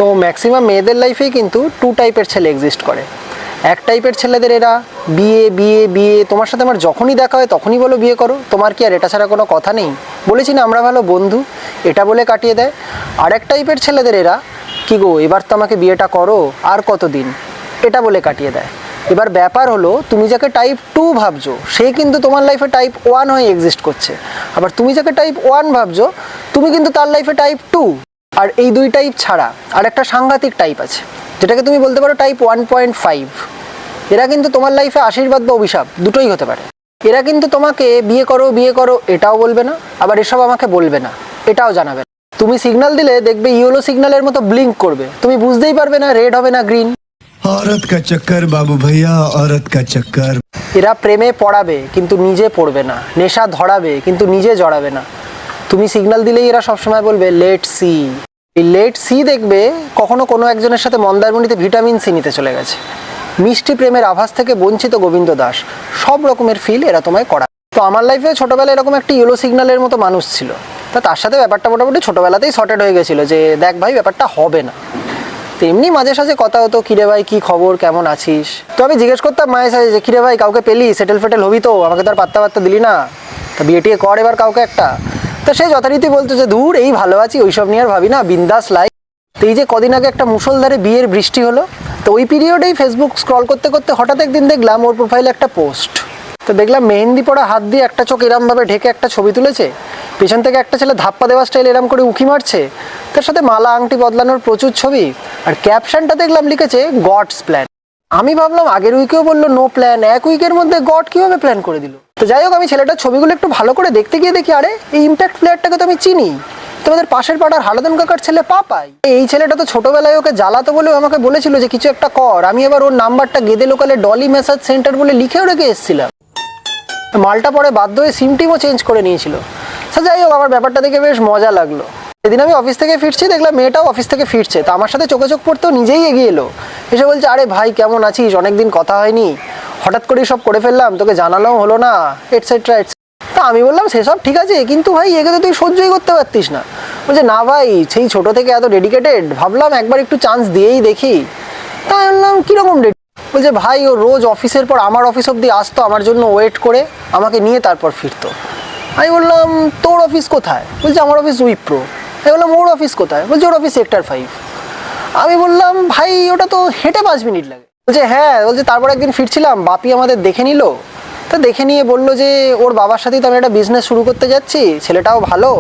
তো ম্যাক্সিমাম মেয়েদের লাইফেই কিন্তু টু টাইপের ছেলে এক্সিস্ট করে। এক টাইপের ছেলেদের এরা বিয়ে বিয়ে বিয়ে, তোমার সাথে আমার যখনই দেখা হয় তখনই বলো বিয়ে করো, তোমার কি আর এটা ছাড়া কোনো কথা নেই, বলেছি না আমরা ভালো বন্ধু, এটা বলে কাটিয়ে দেয়। আর এক টাইপের ছেলেদের এরা কি গো এবার তো আমাকে বিয়েটা করো, আর কতদিন, এটা বলে কাটিয়ে দেয়। এবার ব্যাপার হলো তুমি যাকে টাইপ 2 ভাবছো সে কিন্তু তোমার লাইফে টাইপ 1 হয়ে এক্সিস্ট করছে, আবার তুমি যাকে টাইপ 1 ভাবছো তুমি কিন্তু তার লাইফে টাইপ 2। আর এই দুই টাইপ ছাড়া আর একটা সাংঘাতিক টাইপ আছে যেটাকে তুমি বলতে পারো টাইপ 1.5। এরা কিন্তু তোমার লাইফে আশীর্বাদ বা অভিশাপ দুটোই হতে পারে। এরা কিন্তু তোমাকে বিয়ে করো এটাও বলবে না, আবার এসব আমাকে বলবে না এটাও জানাবে না। তুমি সিগন্যাল দিলে দেখবে ইয়েলো সিগন্যালের মতো ব্লিঙ্ক করবে, তুমি বুঝতেই পারবে না রেড হবে না গ্রিন। औरत का चक्कर बाबू भैया, औरत का चक्कर। এরা প্রেমে পড়াবে কিন্তু নিজে পড়বে না, নেশা ধরাবে কিন্তু নিজে জড়াবে না। তুমি সিগন্যাল দিলেই এরা সবসময় বলবে লেট সি। এই লেট সি দেখবে কখনো কোনো একজনের সাথে মন্দারমণিতে ভিটামিন সি নিতে চলে গেছে। মিষ্টি প্রেমের আভাস থেকে বঞ্চিত গোবিন্দ দাস, সব রকমের ফিল এরা তোমায় করা। তো আমার লাইফে ছোটোবেলায় এরকম একটি ইয়েলো সিগন্যালের মতো মানুষ ছিল, তা তার সাথে ব্যাপারটা মোটামুটি ছোটোবেলাতেই সর্টেড হয়ে গেছিলো যে দেখ ভাই ব্যাপারটা হবে না। তো এমনি মাঝে সাঝে কথা হতো, কিরে ভাই কী খবর, কেমন আছিস। তো আমি জিজ্ঞেস করতাম মায়ের সাথে যে কিরে ভাই কাউকে পেলি, সেটেল ফেটেল হবি তো, আমাকে তো আর পাত্তা দিলি না, তা বিয়ে টিয়ে কর এবার কাউকে একটা। তো সে যথারীতি বলতো যে দূর এই ভালো আছি, ওইসব নিয়ে আর ভাবি না, বিন্দাস লাইফ। তো এই যে কদিন আগে একটা মুষলধারে বিয়ের বৃষ্টি হলো, তো ওই পিরিয়ডেই ফেসবুক স্ক্রল করতে করতে হঠাৎ একদিন দেখলাম ওর প্রোফাইলে একটা পোস্ট। তো দেখলাম মেহেন্দি পড়া হাত দিয়ে একটা চোখ এরমভাবে ঢেকে একটা ছবি তুলেছে, পেছন থেকে একটা ছেলে ধাপ্পা দেওয়া স্টাইল এরম করে উঁকি মারছে, তার সাথে মালা আংটি বদলানোর প্রচুর ছবি, আর ক্যাপশনটা দেখলাম লিখেছে গডস প্ল্যান। আমি ভাবলাম আগের উইকেও বললো নো প্ল্যান, এক উইকের মধ্যে গড কীভাবে প্ল্যান করে দিল। তো যাই হোক আমি ছেলেটার ছবিগুলো একটু ভালো করে দেখতে গিয়ে দেখি আরে এই ইম্প্যাক্ট প্লেয়ারটাকে তো আমি চিনি, তোমাদের পাশের পাড়ার হারাধন কাকার ছেলে পাপাই। এই ছেলেটা তো ছোটোবেলায় ওকে জ্বালাতো বলেও আমাকে বলেছিল যে কিছু একটা কর, আমি এবার ওর নাম্বারটা গেদে লোকালে ডলি ম্যাসাজ সেন্টার বলে লিখেও রেখে এসেছিলাম। মালটা পরে বাধ্য হয়ে সিম টিমও চেঞ্জ করে নিয়েছিল। আচ্ছা যাই হোক আমার ব্যাপারটা দেখে বেশ মজা লাগলো। সেদিন আমি অফিস থেকে ফিরছি, দেখলাম মেয়েটাও অফিস থেকে ফিরছে, তো আমার সাথে চোখে চোখ পড়তেও নিজেই এগিয়ে এলো, এসে বলছে আরে ভাই কেমন আছিস, অনেকদিন কথা হয়নি, হঠাৎ করেই সব করে ফেললাম, তোকে জানানোও হলো না, এটসেট্রা এটসেট্রা। তা আমি বললাম সেসব ঠিক আছে, কিন্তু ভাই একে তো তুই সহ্যই করতে পারতিস না। বলছে না ভাই সেই ছোটো থেকে এত ডেডিকেটেড, ভাবলাম একবার একটু চান্স দিয়েই দেখি। তা আমি বললাম কীরকম ডেট। বলছে ভাই ও রোজ অফিসের পর আমার অফিস অবধি আসতো, আমার জন্য ওয়েট করে আমাকে নিয়ে তারপর ফিরতো। আমি বললাম তোর অফিস কোথায়? বলছে আমার অফিস উইপ্রো। আমি বললাম ওর অফিস কোথায়? বলছে ওর অফিস সেক্টর 5। আমি বললাম ভাই ওটা তো হেঁটে 5 মিনিট লাগে। বলছে হ্যাঁ, বলছে তারপর একদিন ফিরছিলাম বাপি আমাদের দেখে নিল, তো দেখে নিয়ে বললো যে ওর বাবার সাথেই তো আমি একটা বিজনেস শুরু করতে যাচ্ছি, ছেলেটাও ভালো,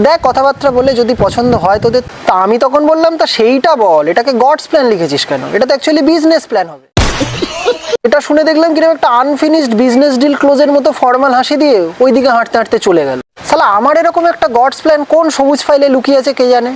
দেখ কথাবার্তা বলে যদি পছন্দ হয় তোদের। তা আমি তখন বললাম তা সেইটা বল, এটাকে গডস প্ল্যান লিখেছিস কেন, এটা তো অ্যাকচুয়ালি বিজনেস প্ল্যান হবে। এটা শুনে দেখলাম কিরকম একটা আনফিনিশড বিজনেস ডিল ক্লোজের মতো ফর্মাল হাসি দিয়ে ওইদিকে হাঁটতে হাঁটতে চলে গেল। শালা আমার এরকম একটা গডস প্ল্যান কোন সবুজ ফাইলে লুকিয়ে আছে কে জানে।